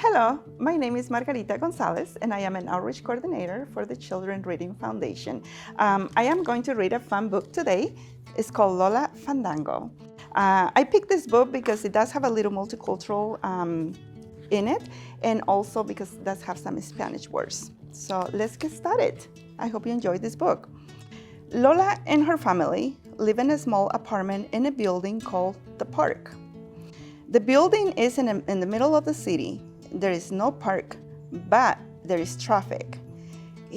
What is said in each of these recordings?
Hello, my name is Margarita Gonzalez, and I am an outreach coordinator for the Children Reading Foundation. I am going to read a fun book today. It's called Lola, Fandango. I picked this book because it does have a little multicultural in it, and also because it does have some Spanish words. So let's get started. I hope you enjoyed this book. Lola and her family live in a small apartment in a building called The Park. The building is in the middle of the city. There is no park, but there is traffic.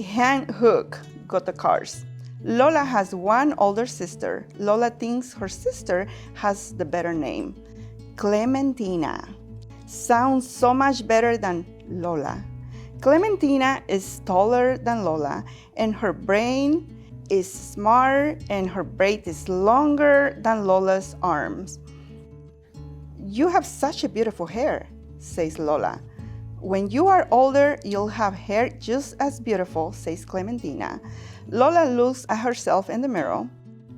Hand hook got the cars. Lola has one older sister. Lola thinks her sister has the better name, Clementina. Sounds so much better than Lola. Clementina is taller than Lola, and her brain is smart, and her braid is longer than Lola's arms. You have such a beautiful hair, says Lola. When you are older, you'll have hair just as beautiful, says Clementina. Lola looks at herself in the mirror.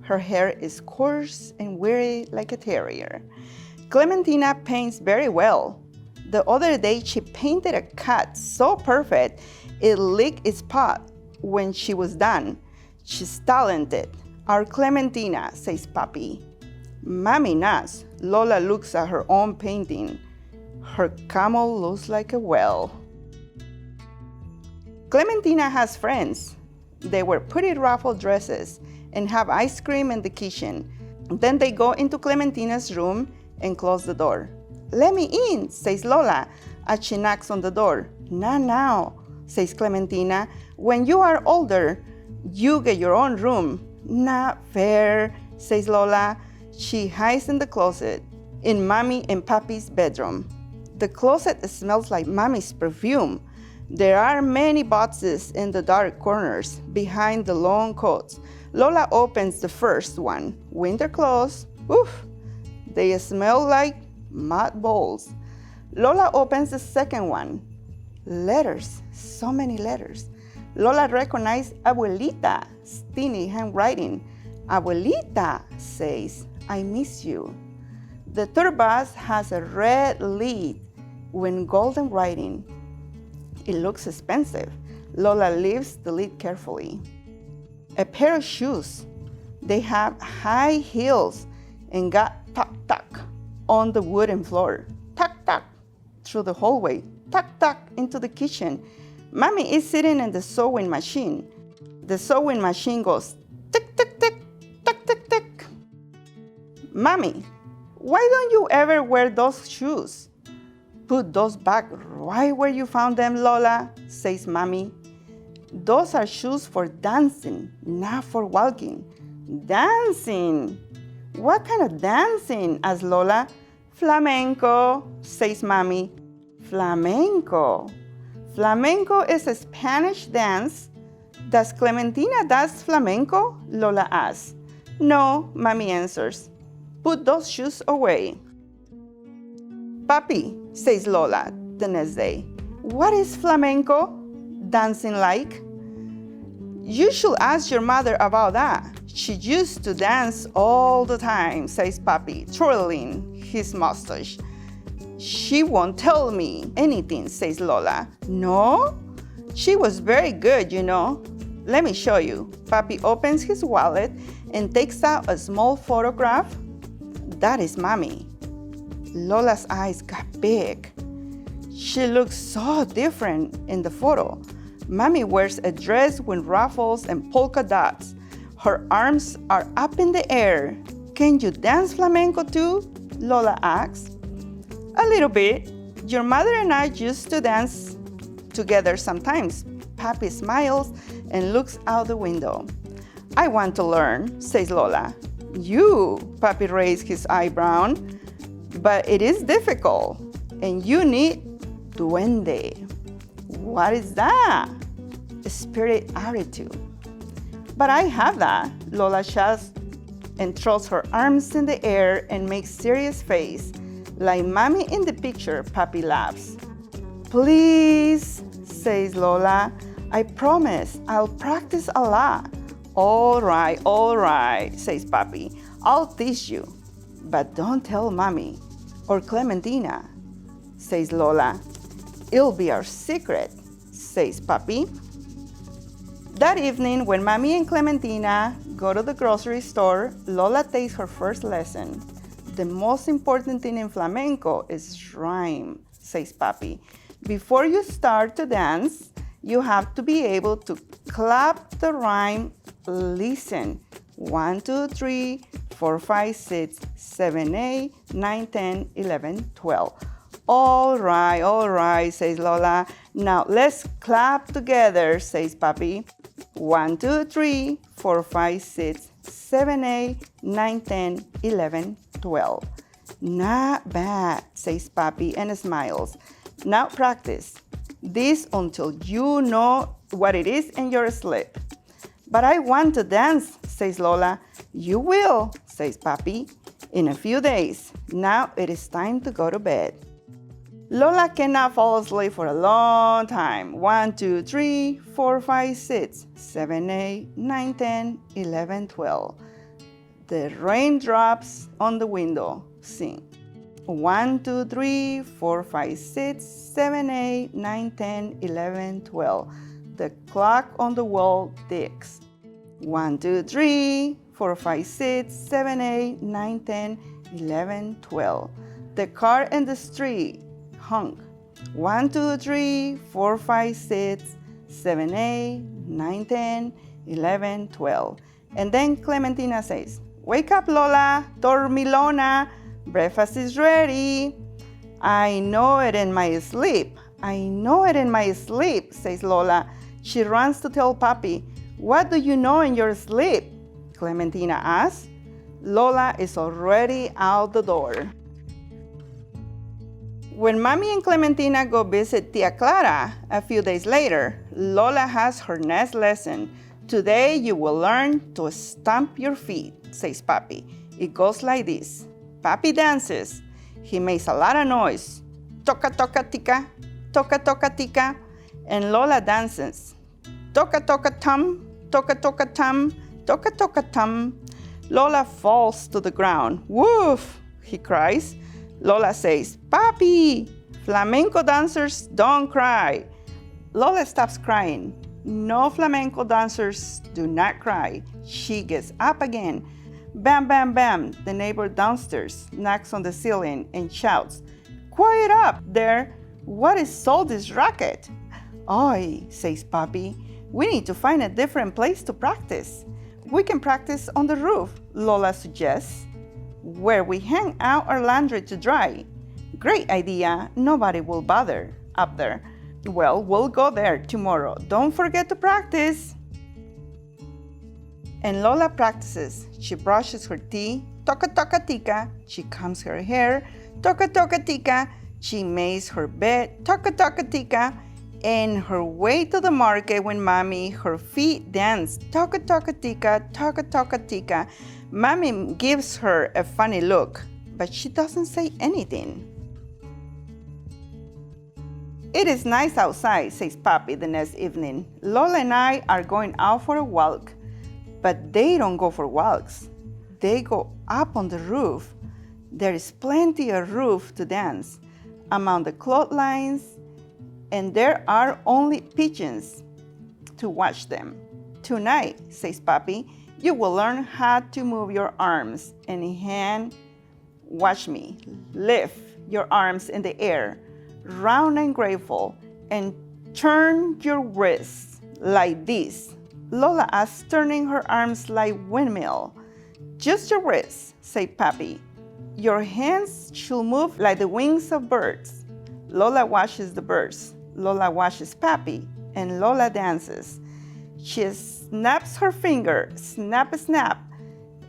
Her hair is coarse and wiry like a terrier. Clementina paints very well. The other day, she painted a cat so perfect, it licked its paw when she was done. She's talented. Our Clementina, says Papi. Mommy knows. Lola looks at her own painting. Her camel looks like a whale. Clementina has friends. They wear pretty ruffled dresses and have ice cream in the kitchen. Then they go into Clementina's room and close the door. Let me in, says Lola as she knocks on the door. Not now, says Clementina. When you are older, you get your own room. Not fair, says Lola. She hides in the closet in Mommy and Papi's bedroom. The closet smells like Mommy's perfume. There are many boxes in the dark corners behind the long coats. Lola opens the first one. Winter clothes. Oof, they smell like mud balls. Lola opens the second one. Letters, so many letters. Lola recognized Abuelita's tiny handwriting. Abuelita says, I miss you. The third box has a red lid with golden writing. It looks expensive. Lola lifts the lid carefully. A pair of shoes. They have high heels and got tuck on the wooden floor. Tuck through the hallway. Tuck into the kitchen. Mommy is sitting in the sewing machine. The sewing machine goes tick, tick, tick, tick, tick, tick. Mommy, why don't you ever wear those shoes? Put those back right where you found them, Lola, says Mommy. Those are shoes for dancing, not for walking. Dancing? What kind of dancing? asks Lola. Flamenco, says Mommy. Flamenco. Flamenco is a Spanish dance. Does Clementina dance flamenco? Lola asks. No, Mommy answers. Put those shoes away. Papi, says Lola the next day. What is flamenco dancing like? You should ask your mother about that. She used to dance all the time, says Papi, twirling his mustache. She won't tell me anything, says Lola. No? She was very good, you know. Let me show you. Papi opens his wallet and takes out a small photograph. That is Mommy. Lola's eyes got big. She looks so different in the photo. Mommy wears a dress with ruffles and polka dots. Her arms are up in the air. Can you dance flamenco too? Lola asks. A little bit. Your mother and I used to dance together sometimes. Papi smiles and looks out the window. I want to learn, says Lola. You, Papi raised his eyebrow. But it is difficult, and you need duende. What is that? Spirit attitude. But I have that, Lola shouts and throws her arms in the air and makes serious face. Like Mommy in the picture, Papi laughs. Please, says Lola. I promise I'll practice a lot. All right, says Papi. I'll teach you. But don't tell Mommy or Clementina, says Lola. It'll be our secret, says Papi. That evening, when Mommy and Clementina go to the grocery store, Lola takes her first lesson. The most important thing in flamenco is rhyme, says Papi. Before you start to dance, you have to be able to clap the rhyme. Listen. 1, 2, 3, 4, 5, 6, 7, 8, 9, 10, 11, 12. All right, says Lola. Now let's clap together, says Papi. 1, 2, 3, 4, 5, 6, 7, 8, 9, 10, 11, 12. Not bad, says Papi and smiles. Now practice this until you know what it is in your sleep. But I want to dance, says Lola. You will, says Papi, in a few days. Now it is time to go to bed. Lola cannot fall asleep for a long time. 1, 2, 3, 4, 5, 6, 7, 8, 9, 10, 11, 12. The raindrops on the window sing. 1, 2, 3, 4, 5, 6, 7, 8, 9, 10, 11, 12. The clock on the wall ticks. 1, 2, 3, 4, 5, 6, 7, 8, 9, 10, 11, 12. The car in the street honk. 1, 2, 3, 4, 5, 6, 7, 8, 9, 10, 11, 12. And then Clementina says, "Wake up, Lola, dormilona, breakfast is ready." I know it in my sleep. I know it in my sleep, says Lola. She runs to tell Papi. What do you know in your sleep? Clementina asks. Lola is already out the door. When Mommy and Clementina go visit Tia Clara a few days later, Lola has her next lesson. Today you will learn to stamp your feet, says Papi. It goes like this. Papi dances. He makes a lot of noise. Toca, toca, tica, toca, toca, tica. And Lola dances. Toca, toca, tum, toca, toca, tum, toca, toca, tum. Lola falls to the ground. Woof, he cries. Lola says, Papi, flamenco dancers don't cry. Lola stops crying. No flamenco dancers do not cry. She gets up again. Bam, bam, bam. The neighbor downstairs knocks on the ceiling and shouts, Quiet up there. What is all this racket? Oi, says Papi. We need to find a different place to practice. We can practice on the roof, Lola suggests, where we hang out our laundry to dry. Great idea. Nobody will bother up there. Well, we'll go there tomorrow. Don't forget to practice. And Lola practices. She brushes her teeth. Toca, toca, tica. She combs her hair. Toca, toca, tica. She makes her bed. Toca, toca, tica. And her way to the market with Mommy, her feet dance. Toca, toca, tica. Toca, toca, tica. Mommy gives her a funny look, but she doesn't say anything. It is nice outside, says Papi the next evening. Lola and I are going out for a walk, but they don't go for walks. They go up on the roof. There is plenty of roof to dance among the clotheslines, and there are only pigeons to watch them. Tonight, says Papi, you will learn how to move your arms and hand. Watch me. Lift your arms in the air, round and graceful, and turn your wrists like this. Lola asks, turning her arms like windmill. Just your wrists, say Papi. Your hands should move like the wings of birds. Lola watches the birds. Lola watches Papi, and Lola dances. She snaps her finger, snap, snap.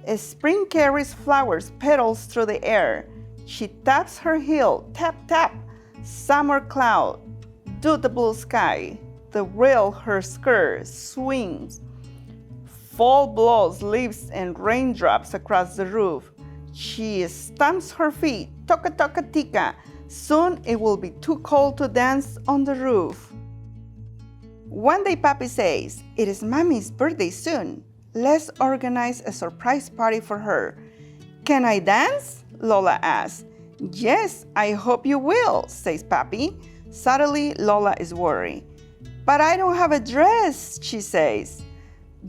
A spring carries flowers, petals through the air. She taps her heel, tap, tap. Summer cloud, do the blue sky. The rail her skirt swings. Fall blows leaves and raindrops across the roof. She stamps her feet, toca, toca, tica. Soon it will be too cold to dance on the roof. One day Papi says, it is Mommy's birthday soon. Let's organize a surprise party for her. Can I dance? Lola asks. Yes, I hope you will, says Papi. Suddenly, Lola is worried. But I don't have a dress, she says.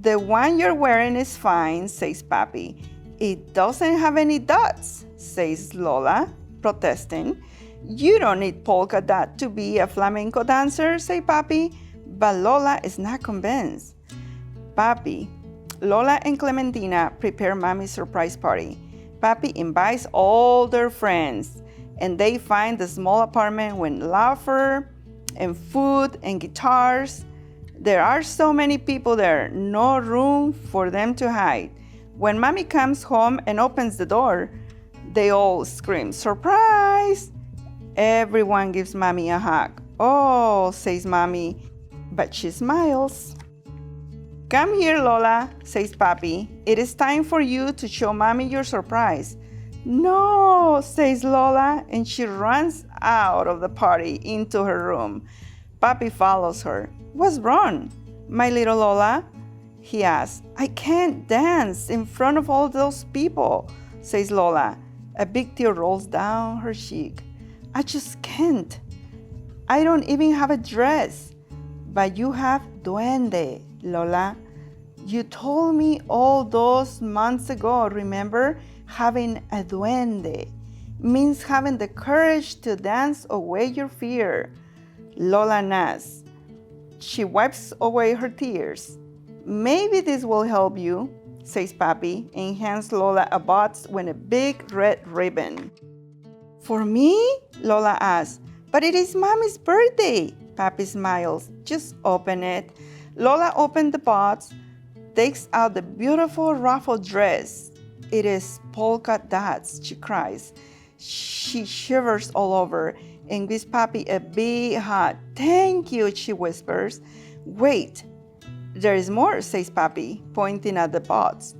The one you're wearing is fine, says Papi. It doesn't have any dots, says Lola, protesting. You don't need polka dot to be a flamenco dancer, says Papi. But Lola is not convinced. Papi, Lola and Clementina prepare Mommy's surprise party. Papi invites all their friends, and they find the small apartment with laughter and food and guitars. There are so many people there, no room for them to hide. When Mommy comes home and opens the door, they all scream, "Surprise!" Everyone gives Mommy a hug. "Oh," says Mommy, but she smiles. "Come here, Lola," says Papi. "It is time for you to show Mommy your surprise." "No," says Lola, and she runs out of the party into her room. Papi follows her. "What's wrong, my little Lola?" he asks. "I can't dance in front of all those people," says Lola. A big tear rolls down her cheek. "I just can't. I don't even have a dress." "But you have duende, Lola. You told me all those months ago, remember? Having a duende means having the courage to dance away your fear." Lola nods. She wipes away her tears. "Maybe this will help you," says Papi, and hands Lola a box with a big red ribbon. "For me?" Lola asks. "But it is Mommy's birthday." Papi smiles. "Just open it." Lola opened the box, takes out the beautiful ruffled dress. "It is polka dots," she cries. She shivers all over and gives Papi a big hug. "Thank you," she whispers. "Wait, there is more," says Papi, pointing at the box.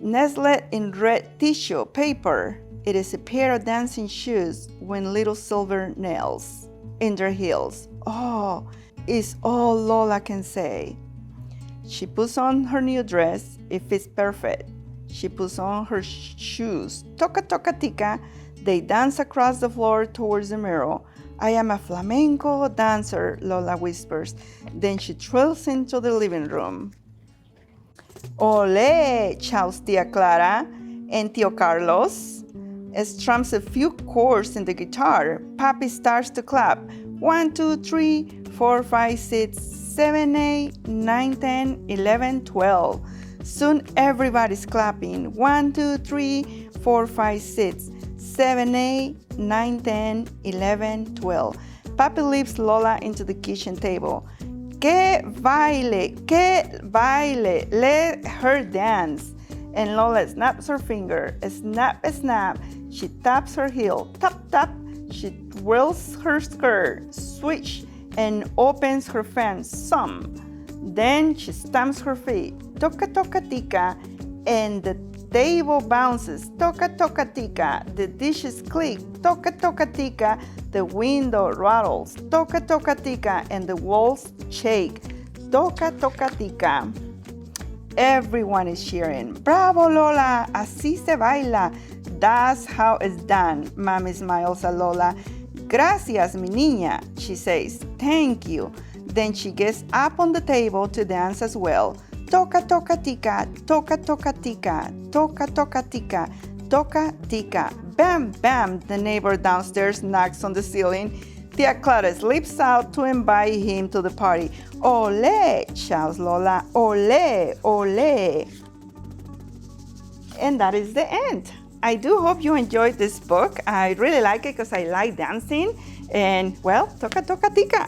Nestled in red tissue paper, it is a pair of dancing shoes with little silver nails in their heels. "Oh," is all Lola can say. She puts on her new dress. It fits perfect. She puts on her shoes. Toca, toca, tica. They dance across the floor towards the mirror. "I am a flamenco dancer," Lola whispers. Then she trills into the living room. "Ole!" shouts Tia Clara, and Tio Carlos strums a few chords in the guitar. Papi starts to clap. 1, 2, 3, 4, 5, 6, 7, 8, 9, 10, 11, 12. Soon everybody's clapping. 1, 2, 3, 4, 5, 6, 7, 8, 9, 10, 11, 12. Papi lifts Lola into the kitchen table. "Que baile, que baile." Let her dance. And Lola snaps her finger. Snap, snap. She taps her heel. Tap, tap. She twirls her skirt. Switch. And opens her fan some. Then she stamps her feet. Toca, toca, tica. And the table bounces. Toca, toca, tica. The dishes click. Toca, toca, tica. The window rattles. Toca, toca, tica. And the walls shake. Toca, toca, tica. Everyone is cheering. "Bravo, Lola! Así se baila." "That's how it's done." Mommy smiles at Lola. "Gracias, mi niña," she says. "Thank you." Then she gets up on the table to dance as well. Toca, toca, tica, toca, toca, tica, toca, toca, tica, toca, tica. Bam, bam, the neighbor downstairs knocks on the ceiling. Tia Clara slips out to invite him to the party. "Ole!" shouts Lola. "Ole, ole." And that is the end. I do hope you enjoyed this book. I really like it because I like dancing. And, well, toca, toca, tica.